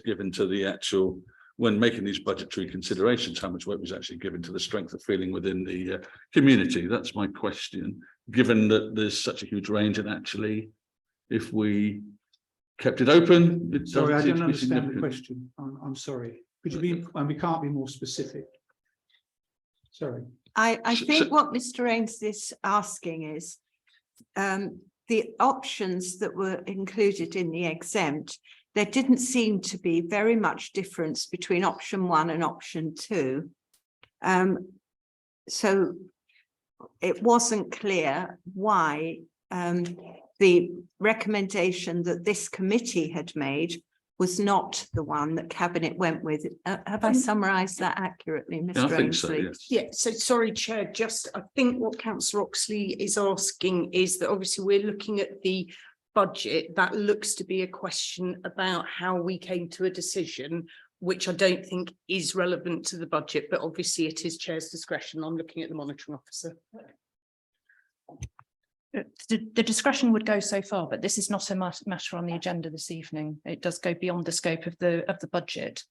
given to the actual, when making these budgetary considerations, how much weight was actually given to the strength of feeling within the community? That's my question, given that there's such a huge range, and actually, if we kept it open, it sorry, I seem don't to be understand the question. I'm sorry. Could you be, and we can't be more specific. Sorry. I think what Mr. Ainsley is asking is the options that were included in the exempt. There didn't seem to be very much difference between option 1 and option 2. So it wasn't clear why the recommendation that this committee had made was not the one that Cabinet went with. Have I summarised that accurately, Mr. Yeah, I think Ainsley? so, yes. Yeah, so sorry, Chair, just I think what Councillor Oxley is asking is that obviously we're looking at the budget. That looks to be a question about how we came to a decision, which I don't think is relevant to the budget, but obviously it is Chair's discretion. I'm looking at the monitoring officer. The discretion would go so far, but this is not a matter on the agenda this evening. It does go beyond the scope of the budget.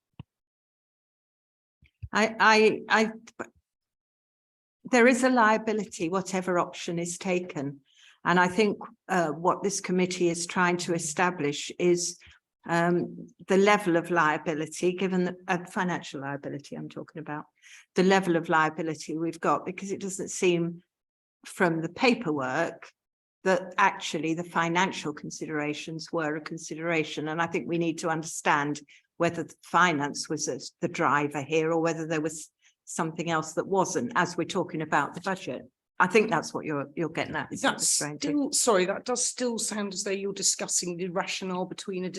There is a liability, whatever option is taken. And I think what this committee is trying to establish is the level of liability, given the financial liability I'm talking about, the level of liability we've got, because it doesn't seem from the paperwork that actually the financial considerations were a consideration. And I think we need to understand whether the finance was the driver here or whether there was something else that wasn't, as we're talking about the budget. I think that's what you're getting at. That's still, sorry, that does still sound as though you're discussing the rationale between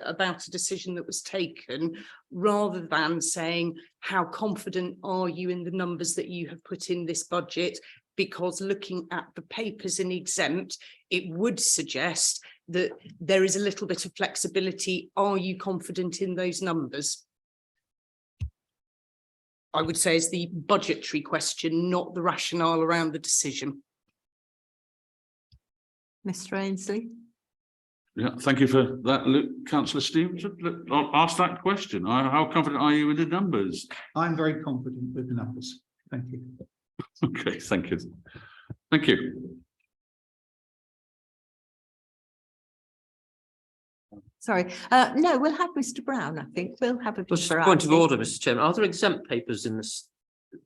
about a decision that was taken, rather than saying how confident are you in the numbers that you have put in this budget, because looking at the papers in exempt, it would suggest that there is a little bit of flexibility. Are you confident in those numbers? I would say is the budgetary question, not the rationale around the decision. Mr. Ainsley. Yeah, thank you for that, Councillor Stevens. I'll ask that question. How confident are you in the numbers? I'm very confident with the numbers. Thank you. Okay, thank you. Thank you. Sorry, no, we'll have Mr. Brown. I think we'll have a point of order, Mr. Chairman. Are there exempt papers in this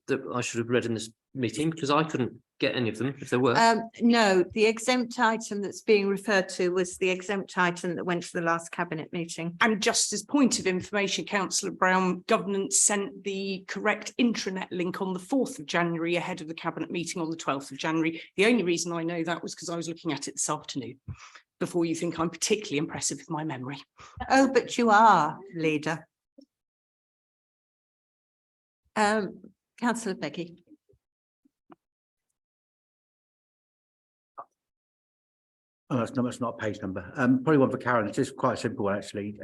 that I should have read in this meeting, because I couldn't get any of them if there were? No, the exempt item that's being referred to was the exempt item that went to the last cabinet meeting. And just as point of information, Councillor Brown, governance sent the correct intranet link on the 4th of January ahead of the cabinet meeting on the 12th of January. The only reason I know that was because I was looking at it this afternoon, before you think I'm particularly impressive with my memory. Oh, but you are, leader. Councillor Beggy. Oh, that's not a page number. Probably one for Karen. It's just quite a simple one, actually.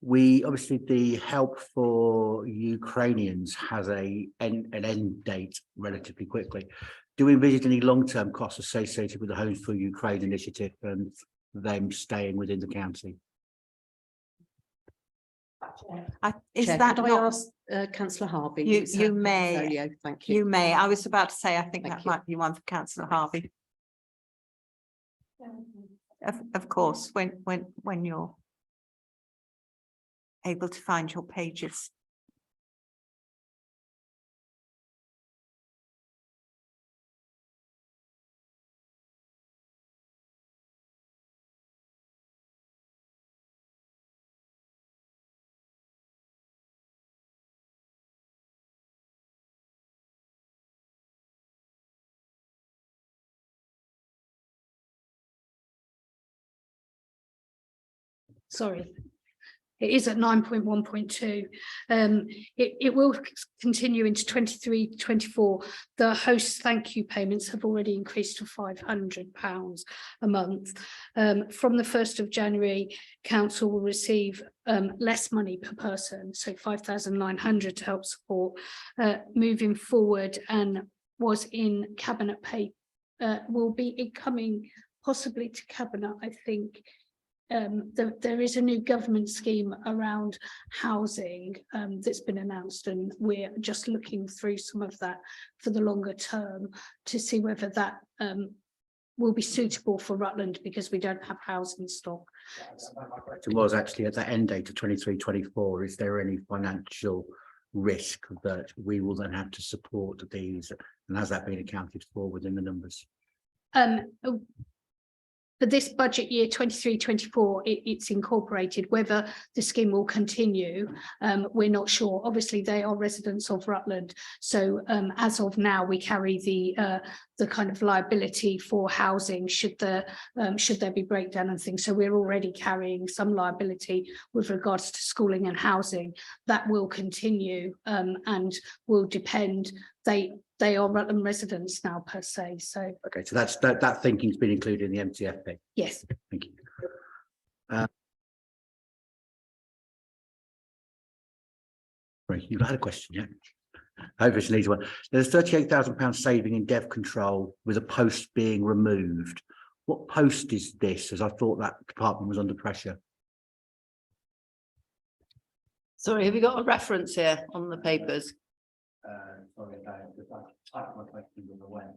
We obviously, the help for Ukrainians has an end date relatively quickly. Do we envisage any long-term costs associated with the Homes for Ukraine initiative and them staying within the county? Is Chair, that could I not ask Councillor Harvey? you may portfolio? Thank you. You may. I was about to say I think Thank that you. might be one for Councillor Harvey. Of course, when you're able to find your pages. Sorry, it is at 9.1.2. It will continue into 23-24. The host thank you payments have already increased to £500 a month. From the 1st of January, council will receive less money per person, so 5,900 to help support moving forward, and was in cabinet pay, will be incoming possibly to cabinet, I think, there is a new government scheme around housing that's been announced, and we're just looking through some of that for the longer term to see whether that will be suitable for Rutland, because we don't have housing stock. My question was actually at the end date of 23-24, is there any financial risk that we will then have to support these, and has that been accounted for within the numbers? For this budget year 23-24, it's incorporated. Whether the scheme will continue, we're not sure. Obviously, they are residents of Rutland, so as of now, we carry the kind of liability for housing should there be breakdown and things. So we're already carrying some liability with regards to schooling and housing. That will continue and will depend. They are Rutland residents now per se. So Okay, so that thinking's been included in the MTFP. yes. Thank you. Right, you've had a question, yeah? Hopefully it's an easy one. There's £38,000 saving in dev control with a post being removed. What post is this? As I thought that department was under pressure. Sorry, have you got a reference here on the papers? Sorry about it, I typed my question on the web.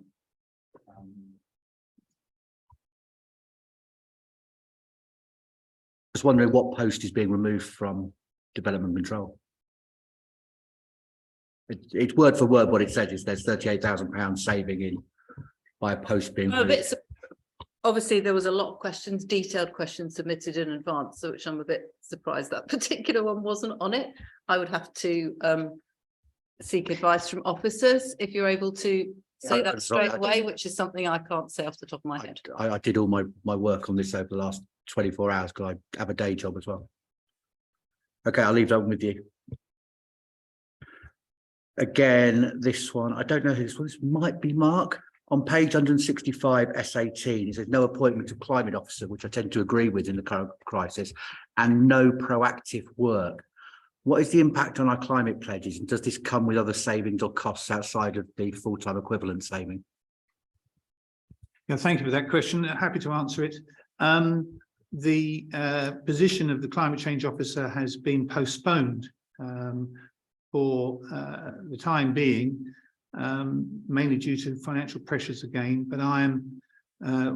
Just wondering what post is being removed from development control. It's word for word what it says is there's £38,000 saving in by a post being I'm a removed. bit, obviously, there was a lot of questions, detailed questions submitted in advance, so which I'm a bit surprised that particular one wasn't on it. I would have to seek advice from officers if you're able to say that straight away, which is something I can't say off the top of my head. I did all my work on this over the last 24 hours because I have a day job as well. Okay, I'll leave that one with you. Again, this one, I don't know who this one, this might be Mark. On page 165 S18, it says no appointment of climate officer, which I tend to agree with in the current crisis, and no proactive work. What is the impact on our climate pledges, and does this come with other savings or costs outside of the full-time equivalent saving? Yeah, thank you for that question. Happy to answer it. The position of the climate change officer has been postponed for the time being, mainly due to financial pressures again. But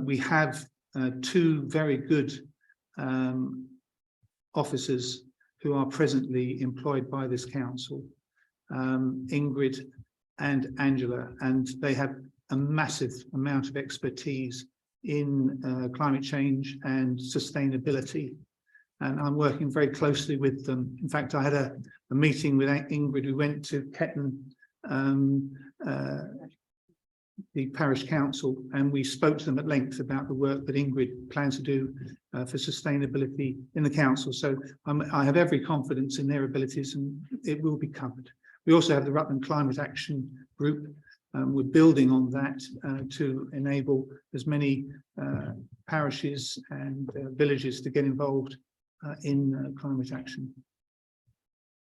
we have two very good officers who are presently employed by this council, Ingrid and Angela, and they have a massive amount of expertise in climate change and sustainability. And I'm working very closely with them. In fact, I had a meeting with Ingrid. We went to Ketton, the parish council, and we spoke to them at length about the work that Ingrid plans to do for sustainability in the council. So I have every confidence in their abilities, and it will be covered. We also have the Rutland Climate Action Group. We're building on that to enable as many parishes and villages to get involved in climate action.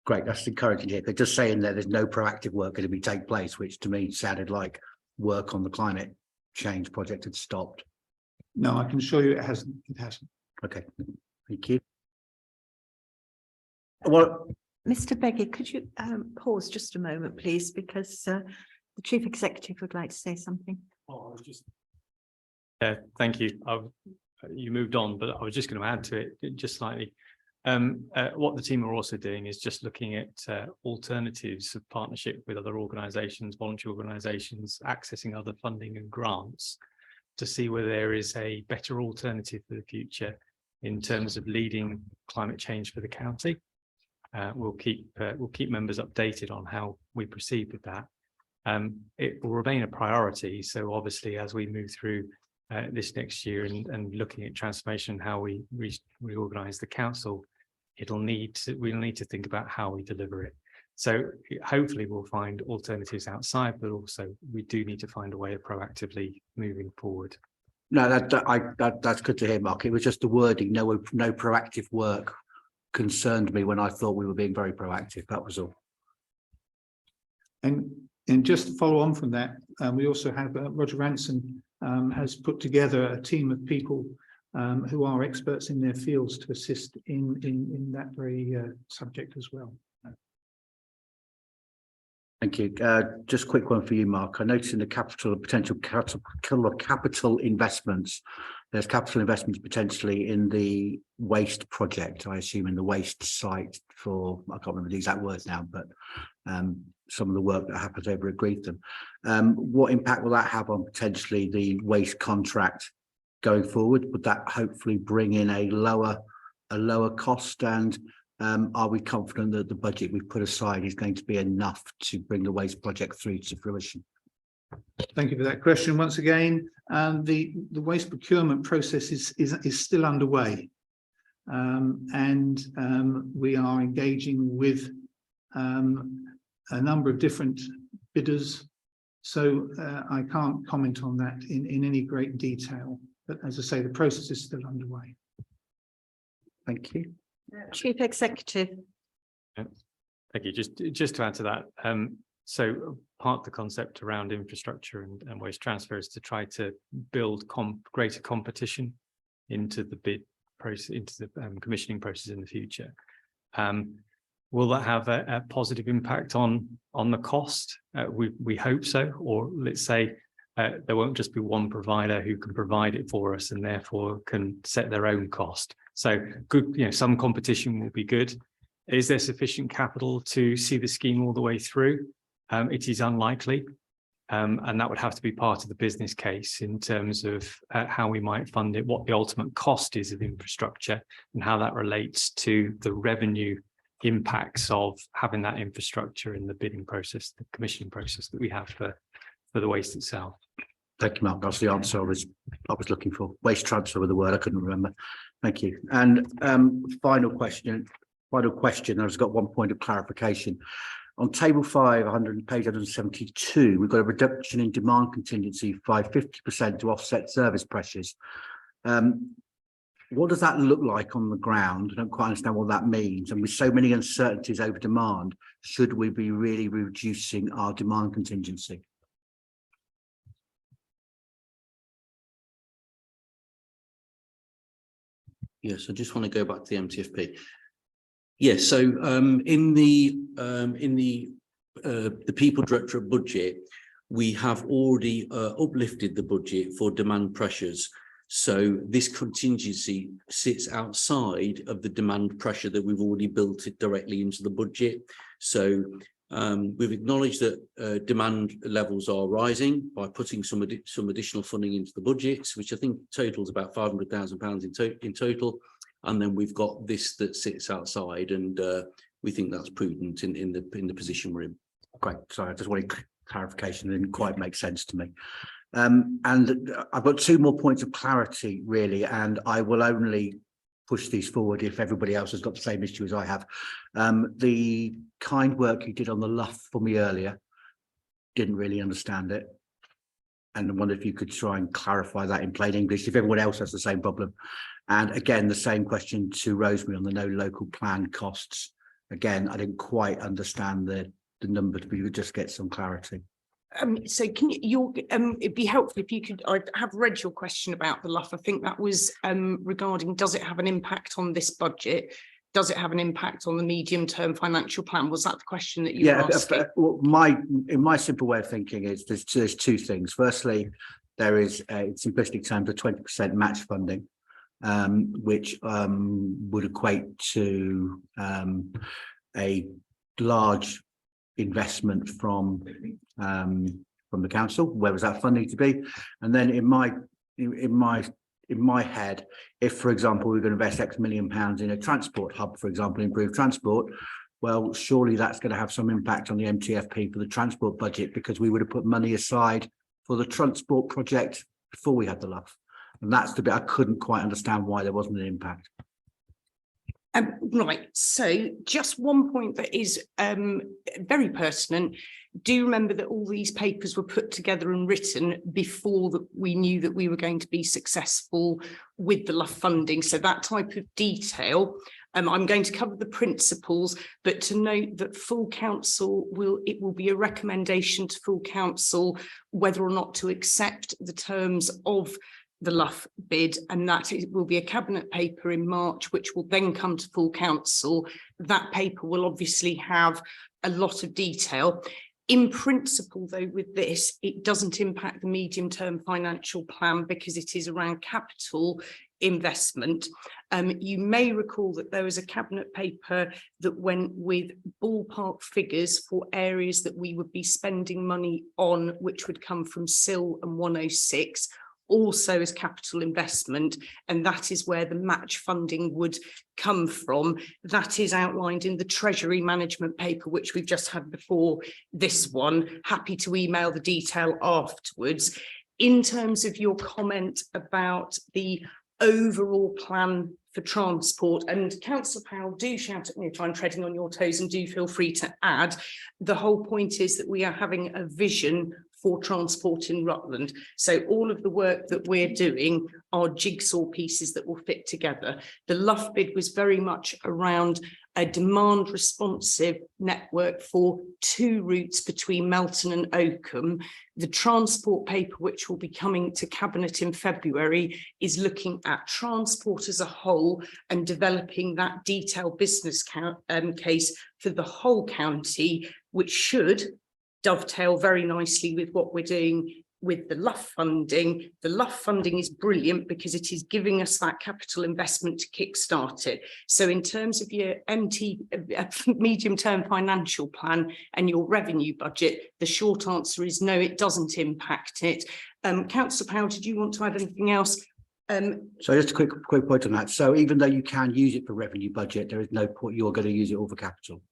Great, that's encouraging here. They're just saying that there's no proactive work going to be take place, which to me sounded like work on the climate change project had stopped. No, I can assure you it hasn't. It hasn't. Okay, thank you. Well, Mr. Beggy, could you pause just a moment, please, because the Chief Executive would like to say something. Oh, I was just. Thank you. You moved on, but I was just going to add to it just slightly. What the team are also doing is just looking at alternatives of partnership with other organisations, voluntary organisations, accessing other funding and grants to see whether there is a better alternative for the future in terms of leading climate change for the county. We'll keep members updated on how we proceed with that. It will remain a priority. So obviously, as we move through this next year and looking at transformation, how we reorganize the council, we'll need to think about how we deliver it. So hopefully we'll find alternatives outside, but also we do need to find a way of proactively moving forward. no, that's good to hear, Mark. It was just the wording, no proactive work concerned me when I thought we were being very proactive. That was all. And just to follow on from that, we also have Roger Ranson has put together a team of people who are experts in their fields to assist in that very subject as well. Thank you. Just a quick one for you, Mark. I noticed in the potential capital investments, there's capital investments potentially in the waste project, I assume in the waste site for, I can't remember the exact words now, but some of the work that happens over at Greetham. What impact will that have on potentially the waste contract going forward? Would that hopefully bring in a lower cost, and are we confident that the budget we've put aside is going to be enough to bring the waste project through to fruition? Thank you for that question. Once again, the waste procurement process is still underway, and we are engaging with a number of different bidders. So I can't comment on that in any great detail. But as I say, the process is still underway. Thank you. Chief Executive. Thank you. Just to add to that, so part of the concept around infrastructure and waste transfer is to try to build greater competition into the bid process, into the commissioning process in the future. Will that have a positive impact on the cost? We hope so, or let's say there won't just be one provider who can provide it for us and therefore can set their own cost. So good, some competition will be good. Is there sufficient capital to see the scheme all the way through? It is unlikely, and that would have to be part of the business case in terms of how we might fund it, what the ultimate cost is of infrastructure, and how that relates to the revenue impacts of having that infrastructure in the bidding process, the commissioning process that we have for the waste itself. Thank you, Mark. That's the answer I was looking for. Waste transfer with the word I couldn't remember. Thank you. And final question. I've got one point of clarification. On table 5, page 172, we've got a reduction in demand contingency by 50% to offset service pressures. What does that look like on the ground? I don't quite understand what that means. And with so many uncertainties over demand, should we be really reducing our demand contingency? Yes, I just want to go back to the MTFP. Yes, so in the People Directorate budget, we have already uplifted the budget for demand pressures. So this contingency sits outside of the demand pressure that we've already built it directly into the budget. So we've acknowledged that demand levels are rising by putting some additional funding into the budgets, which I think totals about £500,000 in total. And then we've got this that sits outside, and we think that's prudent in the position we're in. Great. Sorry, I just wanted clarification. It didn't quite make sense to me. And I've got two more points of clarity, really, and I will only push these forward if everybody else has got the same issue as I have. The kind work you did on the Luff for me earlier, didn't really understand it. And I wonder if you could try and clarify that in plain English, if everyone else has the same problem. And again, the same question to Rosemary on the no local plan costs. Again, I didn't quite understand the number, but you could just get some clarity. So can you, it'd be helpful if you could, I have read your question about the Luff. I think that was regarding, does it have an impact on this budget? Does it have an impact on the medium-term financial plan? Was that the question that you were asking? Well, in my simple way of thinking is there's two things. Firstly, there is in simplistic terms a 20% match funding, which would equate to a large investment from the council. Where was that funding to be? And then in my head, if, for example, we're going to invest X million pounds in a transport hub, for example, improve transport, well, surely that's going to have some impact on the MTFP for the transport budget, because we would have put money aside for the transport project before we had the Luff. And that's the bit I couldn't quite understand why there wasn't an impact. Right, so just one point that is very pertinent. Do remember that all these papers were put together and written before that we knew that we were going to be successful with the Luff funding. So that type of detail, I'm going to cover the principles, but to note that full council will be a recommendation to full council whether or not to accept the terms of the Luff bid, and that will be a cabinet paper in March, which will then come to full council. That paper will obviously have a lot of detail. In principle, though, with this, it doesn't impact the medium-term financial plan because it is around capital investment. You may recall that there was a cabinet paper that went with ballpark figures for areas that we would be spending money on, which would come from SIL and 106. Also as capital investment, and that is where the match funding would come from. That is outlined in the Treasury management paper, which we've just had before this one. Happy to email the detail afterwards. In terms of your comment about the overall plan for transport, and Councillor Powell, do shout at me if I'm treading on your toes, and do feel free to add. The whole point is that we are having a vision for transport in Rutland. So all of the work that we're doing are jigsaw pieces that will fit together. The Luff bid was very much around a demand responsive network for 2 routes between Melton and Oakham. The transport paper, which will be coming to Cabinet in February, is looking at transport as a whole and developing that detailed business case for the whole county, which should dovetail very nicely with what we're doing with the Luff funding. The Luff funding is brilliant because it is giving us that capital investment to kickstart it. So in terms of your medium-term financial plan and your revenue budget, the short answer is no, it doesn't impact it. Councillor Powell, did you want to add anything else? So just a quick point on that. So even though you can use it for revenue budget, there is no point you're going to use it all for capital.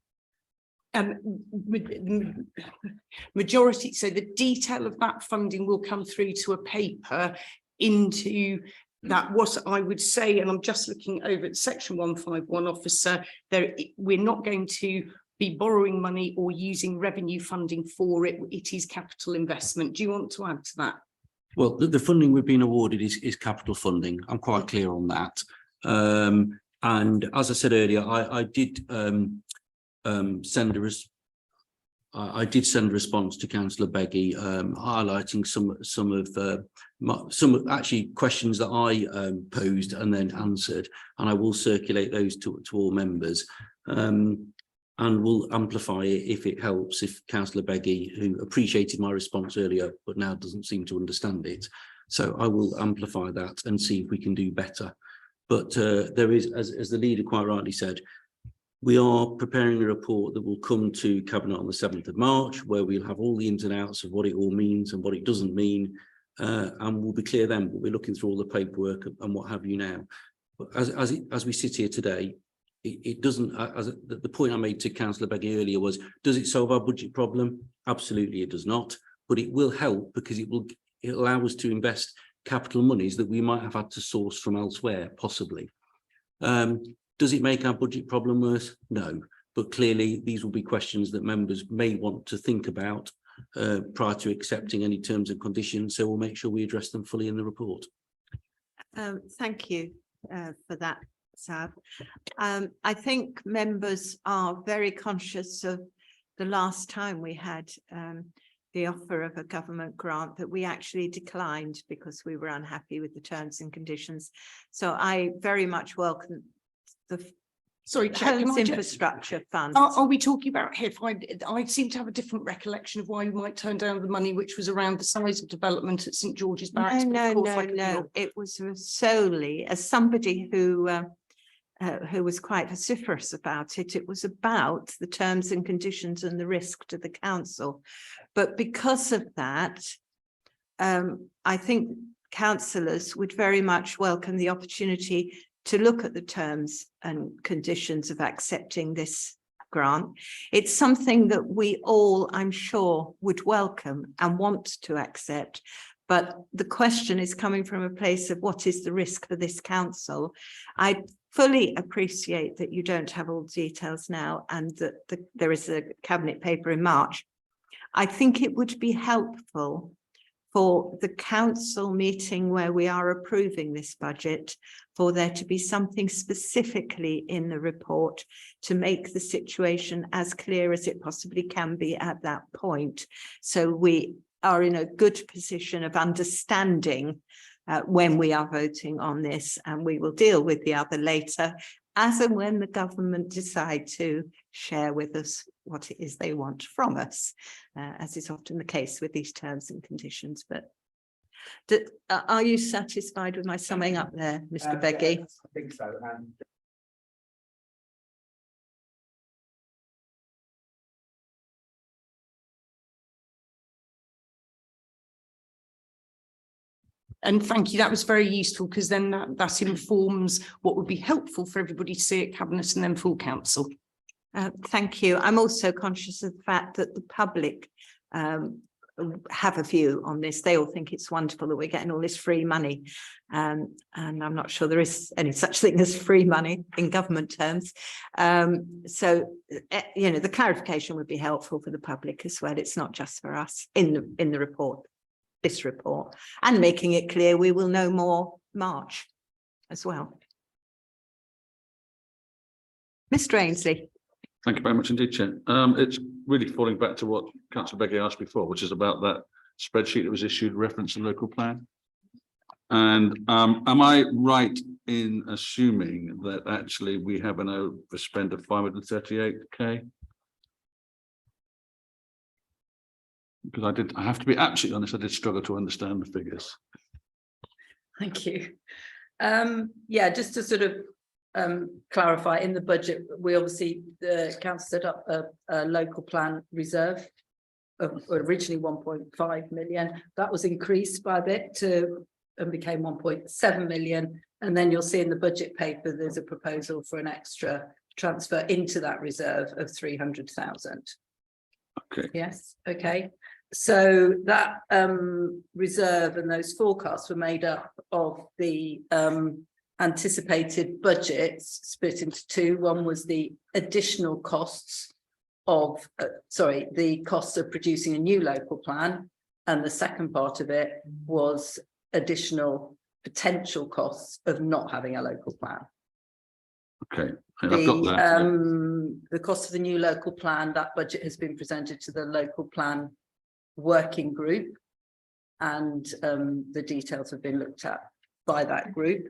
Majority, so the detail of that funding will come through to a paper into that. What I would say, and I'm just looking over at section 151 officer, there we're not going to be borrowing money or using revenue funding for it. It is capital investment. Do you want to add to that? Well, the funding we've been awarded is capital funding. I'm quite clear on that. And as I said earlier, I did send a response to Councillor Beggy, highlighting some actually questions that I posed and then answered, and I will circulate those to all members, and will amplify it if it helps. If Councillor Beggy, who appreciated my response earlier but now doesn't seem to understand it, so I will amplify that and see if we can do better. But there is, as the leader quite rightly said, we are preparing a report that will come to Cabinet on the 7th of March, where we'll have all the ins and outs of what it all means and what it doesn't mean, and we'll be clear then. But we're looking through all the paperwork and what have you now. But as we sit here today, it doesn't. The point I made to Councillor Beggy earlier was, does it solve our budget problem? Absolutely, it does not. But it will help because it'll allow us to invest capital monies that we might have had to source from elsewhere, possibly. Does it make our budget problem worse? No, but clearly these will be questions that members may want to think about prior to accepting any terms and conditions. So we'll make sure we address them fully in the report. Thank you for that, Sav. I think members are very conscious of the last time we had the offer of a government grant that we actually declined because we were unhappy with the terms and conditions. So I very much welcome the Homes Infrastructure Fund. Are we talking about HIF? I seem to have a different recollection of why you might turn down the money, which was around the size of development at St George's Barracks. No. It was solely, as somebody who was quite vociferous about it, it was about the terms and conditions and the risk to the council. But because of that, I think councillors would very much welcome the opportunity to look at the terms and conditions of accepting this grant. It's something that we all, I'm sure, would welcome and want to accept. But the question is coming from a place of what is the risk for this council. I fully appreciate that you don't have all the details now and that there is a cabinet paper in March. I think it would be helpful for the council meeting where we are approving this budget, for there to be something specifically in the report to make the situation as clear as it possibly can be at that point. So we are in a good position of understanding when we are voting on this, and we will deal with the other later, as and when the government decide to share with us what it is they want from us, as is often the case with these terms and conditions. But are you satisfied with my summing up there, Mr. Beggy? I think so. And thank you, that was very useful, because then that informs what would be helpful for everybody to see at Cabinet and then full council. Thank you. I'm also conscious of the fact that the public have a view on this. They all think it's wonderful that we're getting all this free money. And I'm not sure there is any such thing as free money in government terms. So, you know, the clarification would be helpful for the public as well. It's not just for us in the report, this report, and making it clear we will know more March as well. Mr. Ainsley. Thank you very much indeed, Chair. It's really falling back to what Councillor Beggy asked before, which is about that spreadsheet that was issued reference to local plan. And am I right in assuming that actually we have an overspend of 538k? Because I have to be absolutely honest, I did struggle to understand the figures. Thank you. Yeah, just to sort of clarify, in the budget, we obviously, the council set up a local plan reserve of originally 1.5 million. That was increased by a bit to and became 1.7 million. And then you'll see in the budget paper, there's a proposal for an extra transfer into that reserve of 300,000. Okay. Yes. Okay. So that reserve and those forecasts were made up of the anticipated budgets split into two. One was the additional costs of, the costs of producing a new local plan. And the second part of it was additional potential costs of not having a local plan. Okay, I've got that. The cost of the new local plan, that budget has been presented to the local plan working group, and the details have been looked at by that group.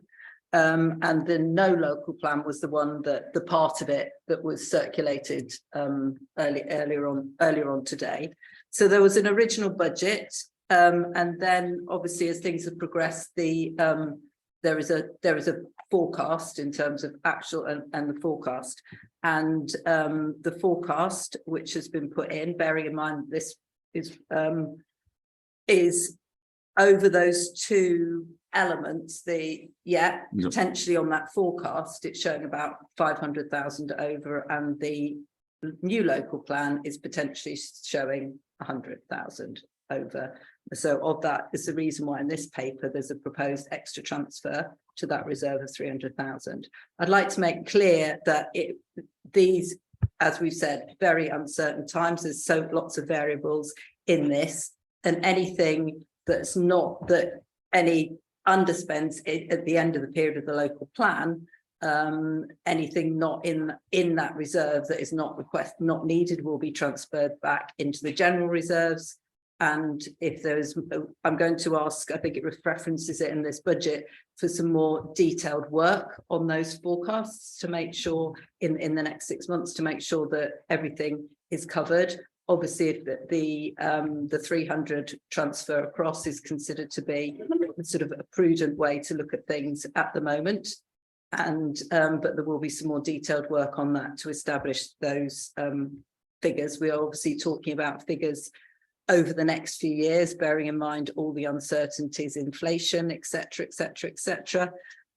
And the no local plan was the one that the part of it that was circulated earlier on today. So there was an original budget, and then obviously as things have progressed, there is a forecast in terms of actual and the forecast, and the forecast which has been put in, bearing in mind this is over those two elements. Potentially on that forecast it's showing about 500,000 over, and the new local plan is potentially showing 100,000 over. So of that is the reason why in this paper there's a proposed extra transfer to that reserve of 300,000. I'd like to make clear that these, as we've said, very uncertain times. There's so lots of variables in this, and anything that's not that any underspends at the end of the period of the local plan, anything not in that reserve that is not needed will be transferred back into the general reserves. And if there's, I'm going to ask, I think it references it in this budget, for some more detailed work on those forecasts to make sure in the next 6 months to make sure that everything is covered. Obviously, if the 300 transfer across is considered to be sort of a prudent way to look at things at the moment, and but there will be some more detailed work on that to establish those figures. We are obviously talking about figures over the next few years, bearing in mind all the uncertainties, inflation, etc.,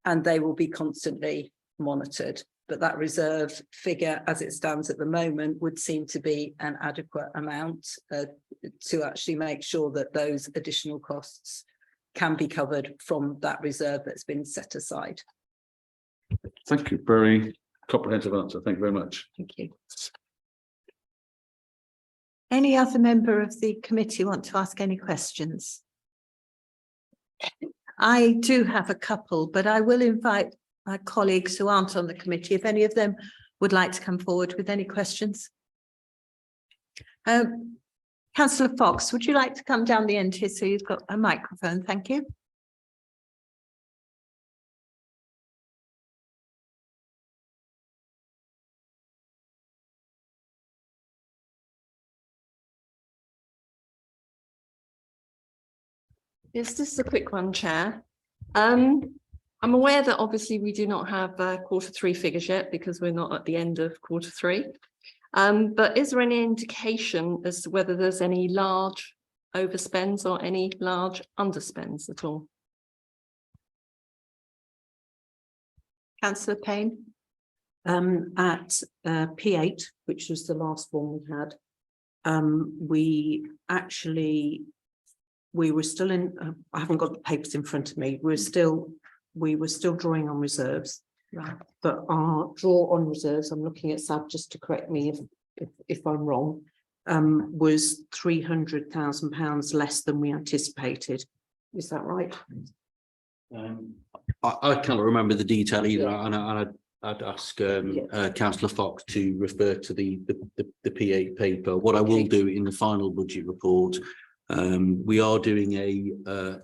and they will be constantly monitored. But that reserve figure, as it stands at the moment, would seem to be an adequate amount to actually make sure that those additional costs can be covered from that reserve that's been set aside. Thank you. Very comprehensive answer. Thank you very much. Thank you. Any other member of the committee want to ask any questions? I do have a couple, but I will invite my colleagues who aren't on the committee, if any of them would like to come forward with any questions. Councillor Fox, would you like to come down the end here so you've got a microphone? Thank you. Yes, this is a quick one, Chair. I'm aware that obviously we do not have Q3 figures yet because we're not at the end of Q3. But is there any indication as to whether there's any large overspends or any large underspends at all? Councillor Payne. At P8, which was the last one we had, we were still in, I haven't got the papers in front of me, we were still drawing on reserves. Right. But our draw on reserves, I'm looking at Sab just to correct me if I'm wrong, was £300,000 less than we anticipated. Is that right? I can't remember the detail either, and I'd ask Councillor Fox to refer to the P8 paper. What I will do in the final budget report, we are doing a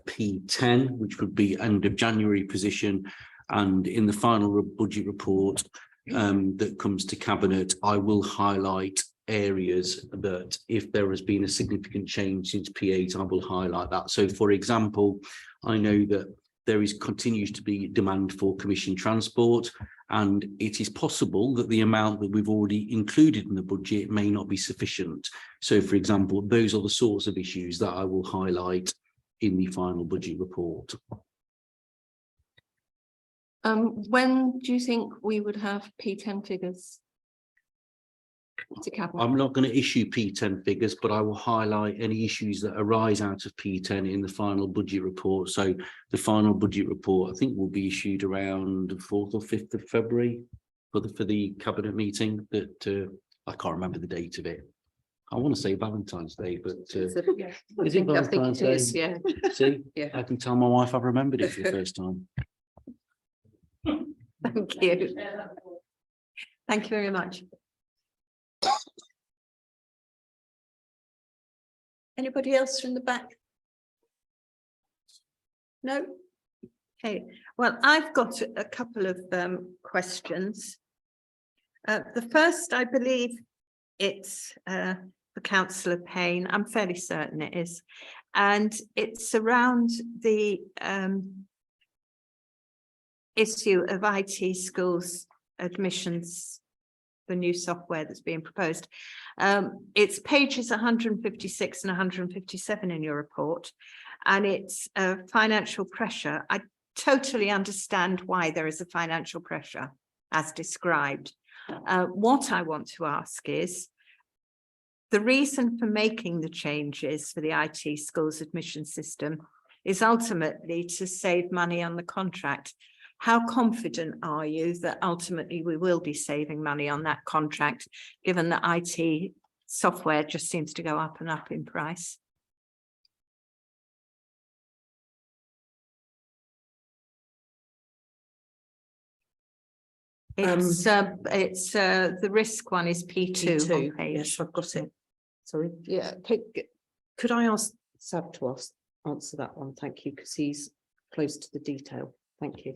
P10, which would be end of January position, and in the final budget report that comes to Cabinet, I will highlight areas that if there has been a significant change since P8, I will highlight that. So, for example, I know that there continues to be demand for commission transport, and it is possible that the amount that we've already included in the budget may not be sufficient. So, for example, those are the sorts of issues that I will highlight in the final budget report. When do you think we would have P10 figures to Cabinet? I'm not going to issue P10 figures, but I will highlight any issues that arise out of P10 in the final budget report. So the final budget report, I think, will be issued around the 4th or 5th of February for the Cabinet meeting. That I can't remember the date of it. I want to say Valentine's Day, but is it Valentine's Day? Yeah. See, Yeah. I can tell my wife I've remembered it for the first time. Thank you. Thank you very much. Anybody else from the back? No? Okay, well, I've got a couple of questions. The first, I believe it's for Councillor Payne. I'm fairly certain it is. And it's around the issue of IT schools admissions, the new software that's being proposed. It's pages 156 and 157 in your report, and it's financial pressure. I totally understand why there is a financial pressure as described. What I want to ask is, the reason for making the changes for the IT schools admission system is ultimately to save money on the contract. How confident are you that ultimately we will be saving money on that contract, given that IT software just seems to go up and up in price? It's the risk one is P2 on page. Yes, I've got it. Sorry. Yeah. Could I ask Sab to answer that one? Thank you, because he's close to the detail. Thank you.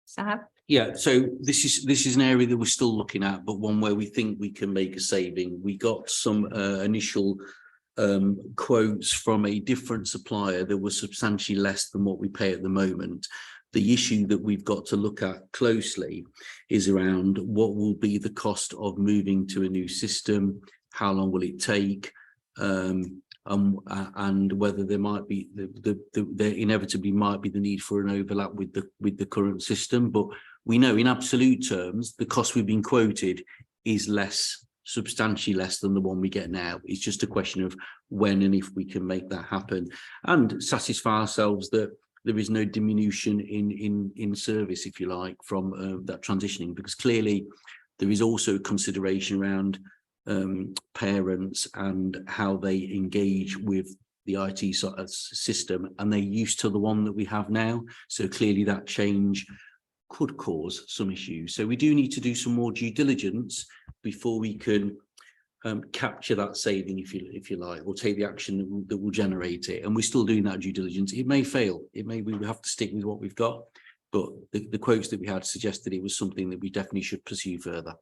Sab? Yeah, so this is an area that we're still looking at, but one where we think we can make a saving. We got some initial quotes from a different supplier that was substantially less than what we pay at the moment. The issue that we've got to look at closely is around what will be the cost of moving to a new system, how long will it take, and whether there might be there inevitably might be the need for an overlap with the current system. But we know in absolute terms the cost we've been quoted is substantially less than the one we get now. It's just a question of when and if we can make that happen and satisfy ourselves that there is no diminution in service, if you like, from that transitioning, because clearly there is also consideration around parents and how they engage with the IT system, and they're used to the one that we have now. So clearly that change could cause some issues. So we do need to do some more due diligence before we can capture that saving, if you like, or take the action that will generate it. And we're still doing that due diligence. It may fail. It may, we will have to stick with what we've got. But the quotes that we had suggested it was something that we definitely should pursue further.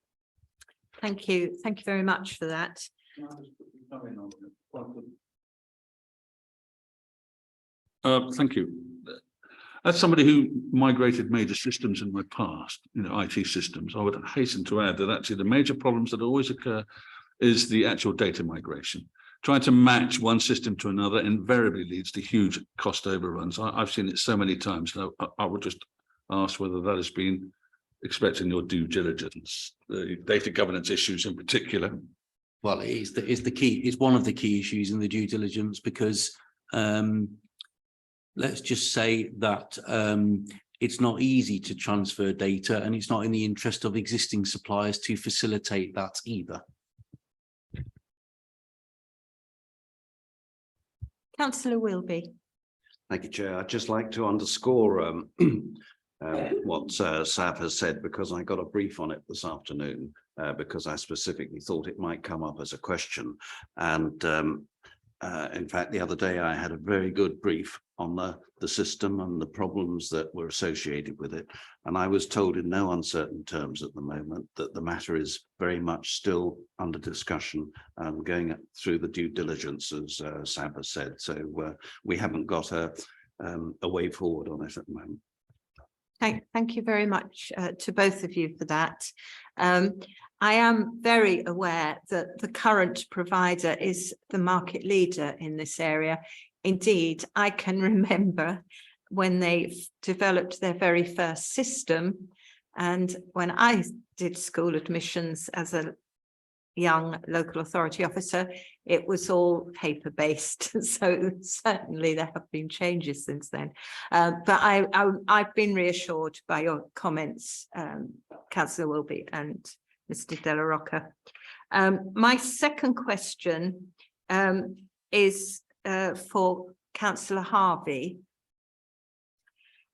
Thank you. Thank you very much for that. Thank you. As somebody who migrated major systems in my past, IT systems, I would hasten to add that actually the major problems that always occur is the actual data migration. Trying to match one system to another invariably leads to huge cost overruns. I've seen it so many times. Now, I would just ask whether that has been expecting your due diligence, the data governance issues in particular. Well, it's the key. It's one of the key issues in the due diligence because let's just say that it's not easy to transfer data, and it's not in the interest of existing suppliers to facilitate that either. Councillor Wilby. Thank you, Chair. I'd just like to underscore what Sav has said, because I got a brief on it this afternoon, because I specifically thought it might come up as a question. And in fact, the other day I had a very good brief on the system and the problems that were associated with it. And I was told in no uncertain terms at the moment that the matter is very much still under discussion and going through the due diligence, as Sav has said. So we haven't got a way forward on it at the moment. Thank you very much to both of you for that. I am very aware that the current provider is the market leader in this area. Indeed, I can remember when they developed their very first system, and when I did school admissions as a young local authority officer, it was all paper-based. So certainly there have been changes since then. But I've been reassured by your comments, Councillor Wilby and Mr. Della Rocca. My second question is for Councillor Harvey.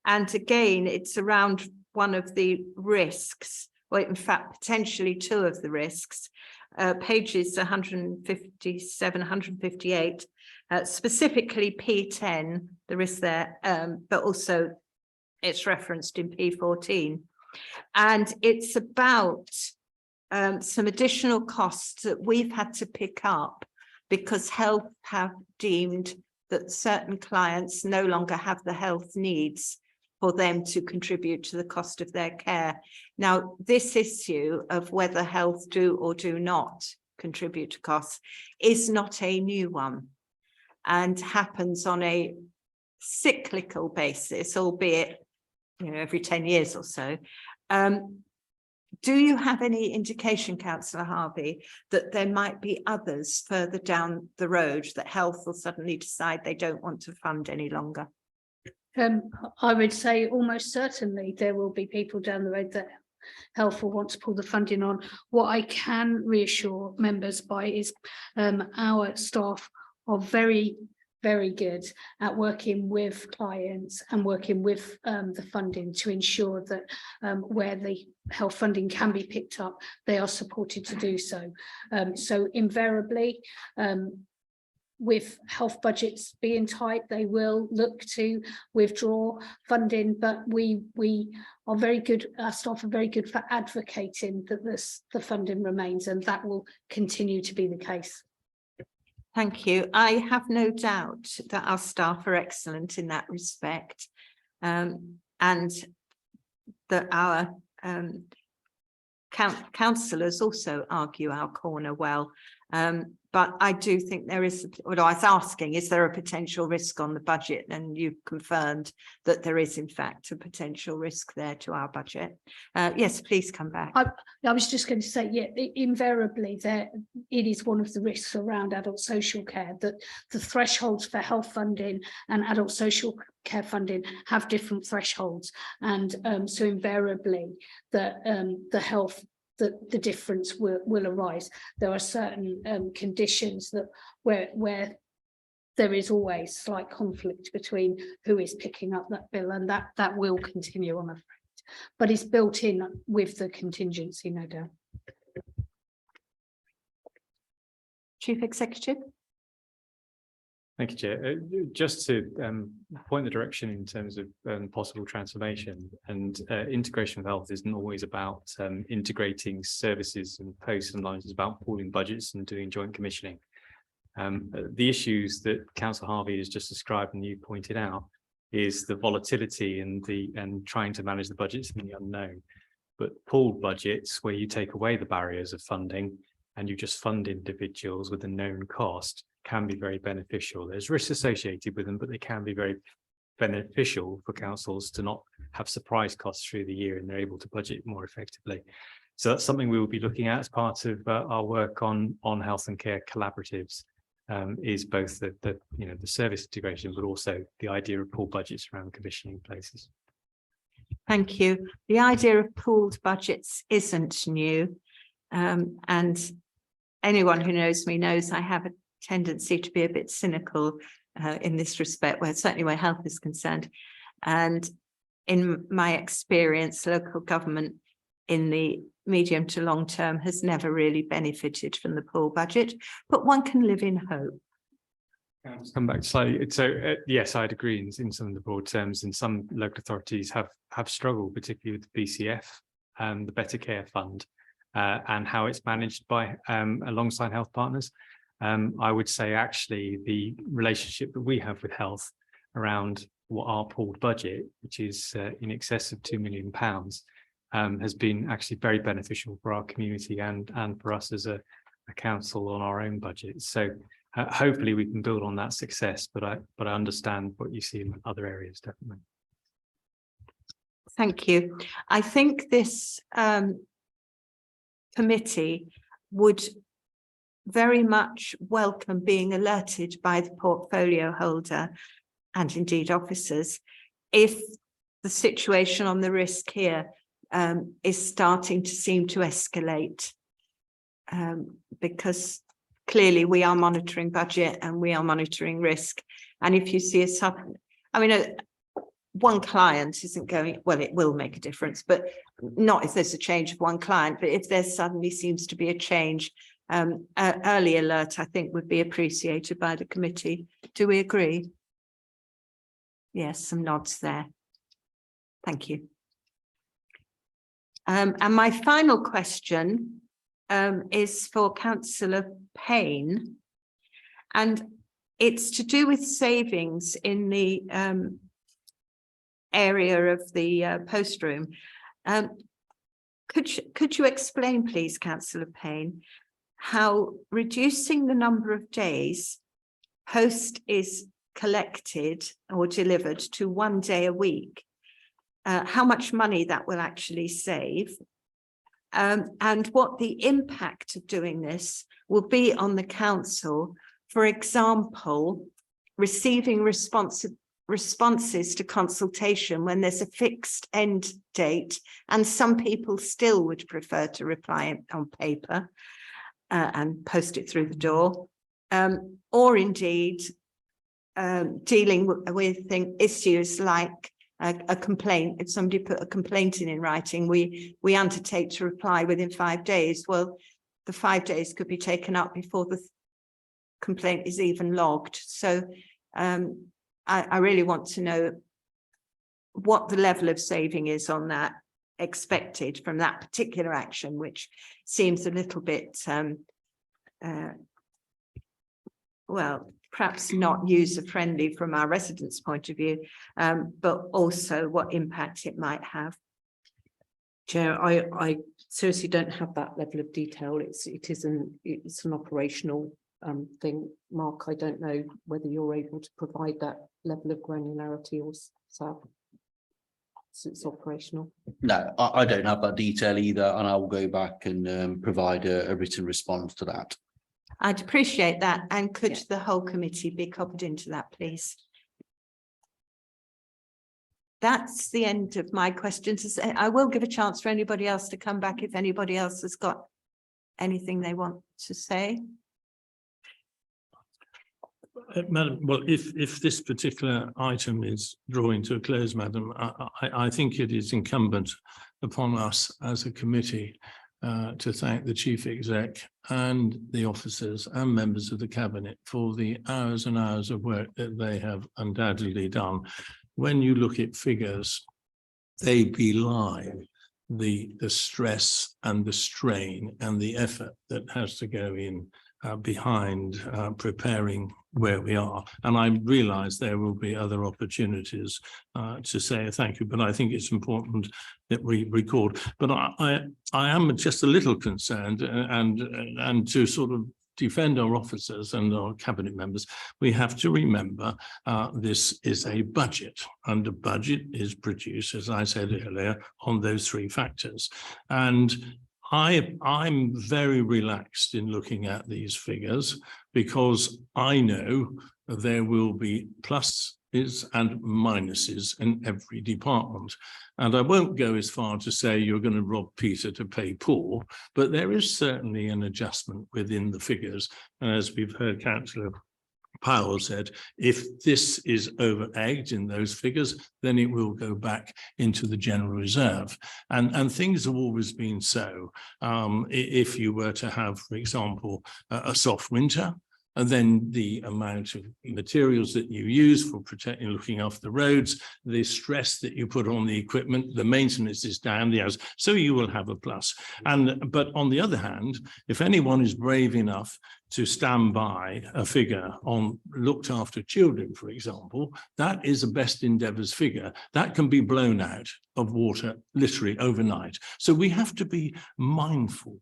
And again, it's around one of the risks, well, in fact, potentially two of the risks. Pages 157, 158, specifically P10, the risk there, but also it's referenced in P14. And it's about some additional costs that we've had to pick up because health have deemed that certain clients no longer have the health needs for them to contribute to the cost of their care. Now, this issue of whether health do or do not contribute to costs is not a new one and happens on a cyclical basis, albeit every 10 years or so. Do you have any indication, Councillor Harvey, that there might be others further down the road that health will suddenly decide they don't want to fund any longer? I would say almost certainly there will be people down the road that health will want to pull the funding on. What I can reassure members by is our staff are very, very good at working with clients and working with the funding to ensure that where the health funding can be picked up, they are supported to do so. So invariably, with health budgets being tight, they will look to withdraw funding, but we are very good, our staff are very good for advocating that the funding remains, and that will continue to be the case. Thank you. I have no doubt that our staff are excellent in that respect, and that our councillors also argue our corner well. But I do think there is, what I was asking, is there a potential risk on the budget? And you confirmed that there is, in fact, a potential risk there to our budget. Yes, please come back. I was just going to say, yeah, invariably it is one of the risks around adult social care, that the thresholds for health funding and adult social care funding have different thresholds. And so invariably the health, the difference will arise. There are certain conditions that where there is always slight conflict between who is picking up that bill, and that will continue, I'm afraid. But it's built in with the contingency, no doubt. Chief Executive. Thank you, Chair. Just to point the direction in terms of possible transformation, and integration of health isn't always about integrating services and posts and lines. It's about pooling budgets and doing joint commissioning. The issues that Councillor Harvey has just described and you pointed out is the volatility and trying to manage the budgets in the unknown. But pooled budgets, where you take away the barriers of funding and you just fund individuals with a known cost, can be very beneficial. There's risks associated with them, but they can be very beneficial for councils to not have surprise costs through the year, and they're able to budget more effectively. So that's something we will be looking at as part of our work on health and care collaboratives, is both the service integration, but also the idea of pooled budgets around commissioning places. Thank you. The idea of pooled budgets isn't new. And anyone who knows me knows I have a tendency to be a bit cynical in this respect, certainly where health is concerned. And in my experience, local government in the medium to long term has never really benefited from the pool budget, but one can live in hope. Come back slightly. So yes, I'd agree in some of the broad terms, and some local authorities have struggled, particularly with the BCF and the Better Care Fund, and how it's managed by alongside health partners. I would say actually the relationship that we have with health around what our pooled budget, which is in excess of £2 million, has been actually very beneficial for our community and for us as a council on our own budget. So hopefully we can build on that success, but I understand what you see in other areas, definitely. Thank you. I think this committee would very much welcome being alerted by the portfolio holder and indeed officers if the situation on the risk here is starting to seem to escalate, because clearly we are monitoring budget and we are monitoring risk. And if you see a sudden, I mean, one client isn't going, well, it will make a difference, but not if there's a change of one client, but if there suddenly seems to be a change, early alert, I think, would be appreciated by the committee. Do we agree? Yes, some nods there. Thank you. And my final question is for Councillor Payne, and it's to do with savings in the area of the post room. Could you explain, please, Councillor Payne, how reducing the number of days post is collected or delivered to 1 day a week, how much money that will actually save, and what the impact of doing this will be on the council? For example, receiving responses to consultation when there's a fixed end date, and some people still would prefer to reply on paper and post it through the door, or indeed dealing with issues like a complaint. If somebody put a complaint in writing, we undertake to reply within 5 days. Well, the 5 days could be taken up before the complaint is even logged. So I really want to know what the level of saving is on that expected from that particular action, which seems a little bit, well, perhaps not user-friendly from our residents' point of view, but also what impact it might have. Chair, I seriously don't have that level of detail. It's an operational thing. Mark, I don't know whether you're able to provide that level of granularity or so. It's operational. No, I don't have that detail either, and I will go back and provide a written response to that. I'd appreciate that. And could the whole committee be copied into that, please? That's the end of my questions. I will give a chance for anybody else to come back if anybody else has got anything they want to say. Madam, well, if this particular item is drawing to a close, Madam, I think it is incumbent upon us as a committee to thank the Chief Exec and the officers and members of the Cabinet for the hours and hours of work that they have undoubtedly done. When you look at figures, they belie the stress and the strain and the effort that has to go in behind preparing where we are. And I realise there will be other opportunities to say thank you, but I think it's important that we record. But I am just a little concerned, and to sort of defend our officers and our cabinet members, we have to remember this is a budget, and a budget is produced, as I said earlier, on those three factors. And I'm very relaxed in looking at these figures because I know there will be pluses and minuses in every department. And I won't go as far to say you're going to rob Peter to pay Paul, but there is certainly an adjustment within the figures. And as we've heard Councillor Powell said, if this is over-egged in those figures, then it will go back into the general reserve. And things have always been so. If you were to have, for example, a soft winter, and then the amount of materials that you use for protecting, looking after the roads, the stress that you put on the equipment, the maintenance is down, so you will have a plus. But on the other hand, if anyone is brave enough to stand by a figure on looked after children, for example, that is a best endeavours figure. That can be blown out of water literally overnight. So we have to be mindful.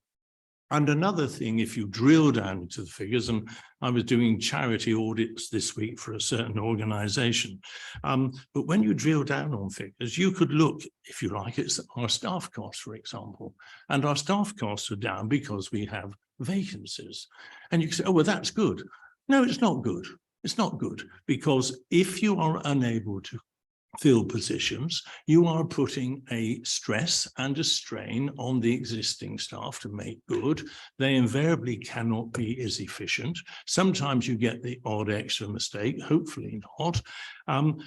And another thing, if you drill down into the figures, and I was doing charity audits this week for a certain organisation, but when you drill down on figures, you could look, if you like, at our staff costs, for example, and our staff costs are down because we have vacancies. And you can say, oh, well, that's good. No, it's not good. It's not good, because if you are unable to fill positions, you are putting a stress and a strain on the existing staff to make good. They invariably cannot be as efficient. Sometimes you get the odd extra mistake, hopefully not. And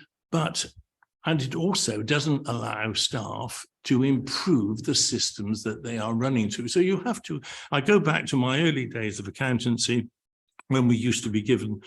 it also doesn't allow staff to improve the systems that they are running to. So you have to, I go back to my early days of accountancy, when we used to be given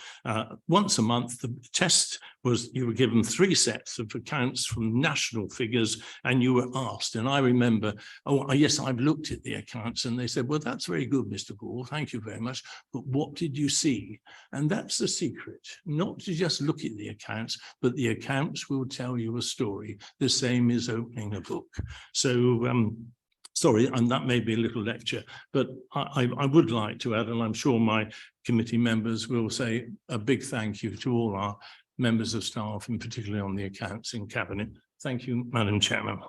once a month, the test was you were given 3 sets of accounts from national figures and you were asked. And I remember, oh, yes, I've looked at the accounts. And they said, well, that's very good, Mr. Ball. Thank you very much. But what did you see? And that's the secret, not to just look at the accounts, but the accounts will tell you a story. The same is opening a book. So, sorry, and that may be a little lecture, but I would like to add, and I'm sure my committee members will say a big thank you to all our members of staff, and particularly on the accounts in Cabinet. Thank you, Madam Chairman.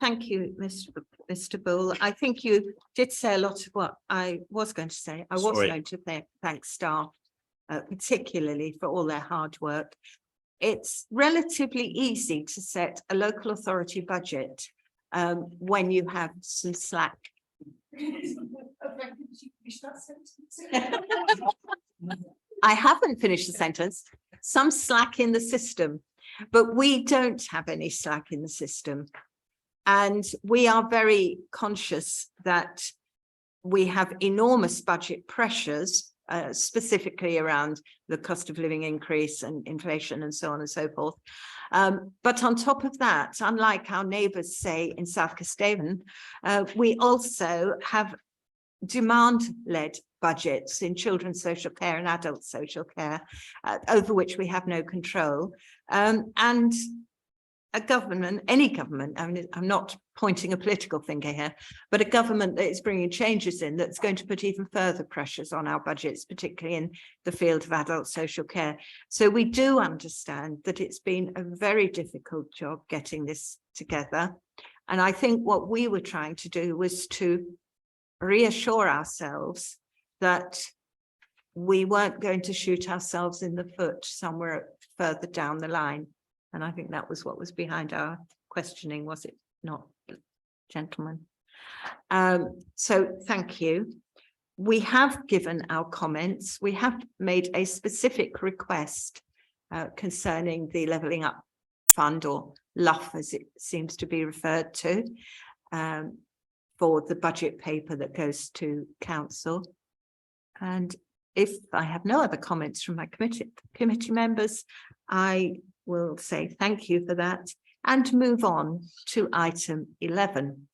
Thank you, Mr. Bull. I think you did say a lot of what I was going to say. I was going to thank staff, particularly for all their hard work. It's relatively easy to set a local authority budget when you have some slack. I haven't finished the sentence. Some slack in the system, but we don't have any slack in the system. And we are very conscious that we have enormous budget pressures, specifically around the cost of living increase and inflation and so on and so forth. But on top of that, unlike our neighbours say in South Kesteven, we also have demand-led budgets in children's social care and adult social care, over which we have no control. And a government, any government, I mean, I'm not pointing a political finger here, but a government that is bringing changes in that's going to put even further pressures on our budgets, particularly in the field of adult social care. So we do understand that it's been a very difficult job getting this together. And I think what we were trying to do was to reassure ourselves that we weren't going to shoot ourselves in the foot somewhere further down the line. And I think that was what was behind our questioning, was it not, gentlemen? So thank you. We have given our comments. We have made a specific request concerning the Levelling Up Fund, or LUF as it seems to be referred to, for the budget paper that goes to council. And if I have no other comments from my committee members, I will say thank you for that and move on to item 11.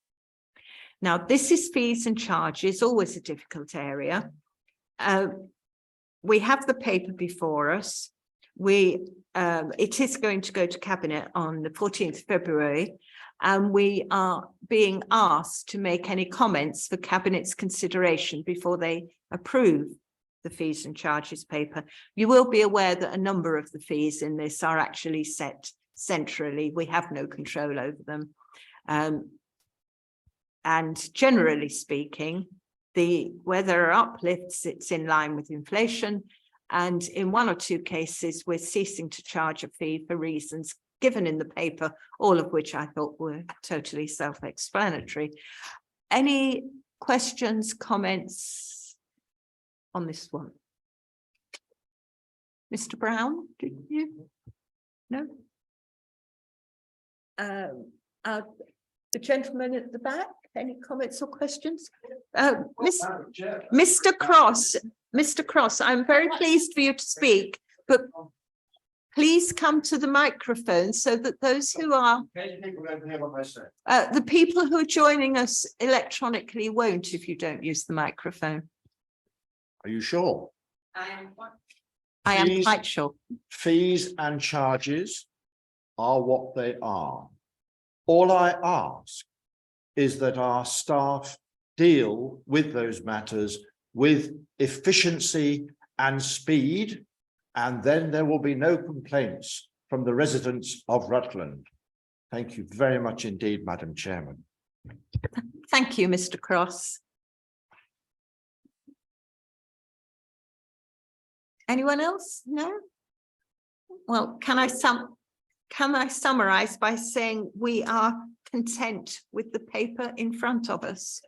Now, this is fees and charges, always a difficult area. We have the paper before us. It is going to go to Cabinet on the 14th of February, and we are being asked to make any comments for Cabinet's consideration before they approve the fees and charges paper. You will be aware that a number of the fees in this are actually set centrally. We have no control over them. And generally speaking, where there are uplifts, it's in line with inflation. And in one or two cases, we're ceasing to charge a fee for reasons given in the paper, all of which I thought were totally self-explanatory. Any questions, comments on this one? Mr. Brown, did you? No? The gentleman at the back, any comments or questions? Mr. Cross, I'm very pleased for you to speak, but please come to the microphone so that those who are the people who are joining us electronically won't if you don't use the microphone. Are you sure? I am quite sure. Fees and charges are what they are. All I ask is that our staff deal with those matters with efficiency and speed, and then there will be no complaints from the residents of Rutland. Thank you very much indeed, Madam Chairman. Thank you, Mr. Cross. Anyone else? No? Well, can I summarize by saying we are content with the paper in front of us?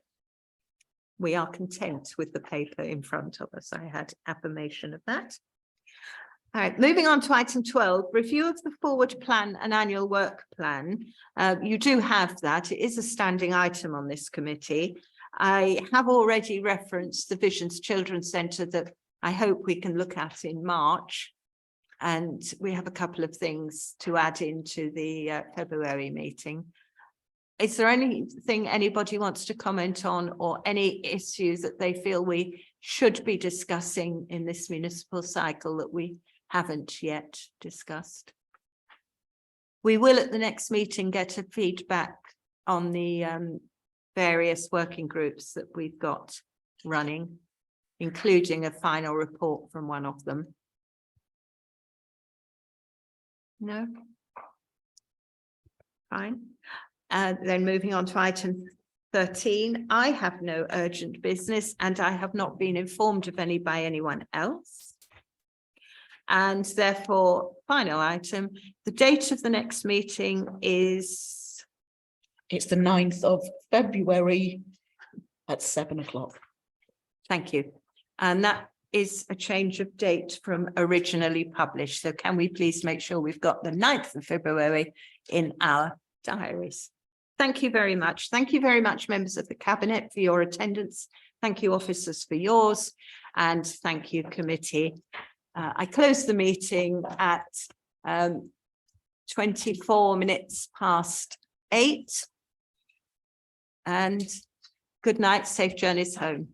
We are content with the paper in front of us. I had affirmation of that. All right, moving on to item 12, review of the forward plan and annual work plan. You do have that. It is a standing item on this committee. I have already referenced the Visions Children's Centre that I hope we can look at in March. And we have a couple of things to add into the February meeting. Is there anything anybody wants to comment on, or any issues that they feel we should be discussing in this municipal cycle that we haven't yet discussed? We will at the next meeting get a feedback on the various working groups that we've got running, including a final report from one of them. No? Fine. Then moving on to item 13, I have no urgent business and I have not been informed of any by anyone else. And therefore, final item, the date of the next meeting is? It's the 9th of February at 7 o'clock. Thank you. And that is a change of date from originally published. So can we please make sure we've got the 9th of February in our diaries? Thank you very much. Thank you very much, members of the Cabinet, for your attendance. Thank you, officers, for yours. And thank you, committee. I close the meeting at 24 minutes past 8. And good night, safe journeys home.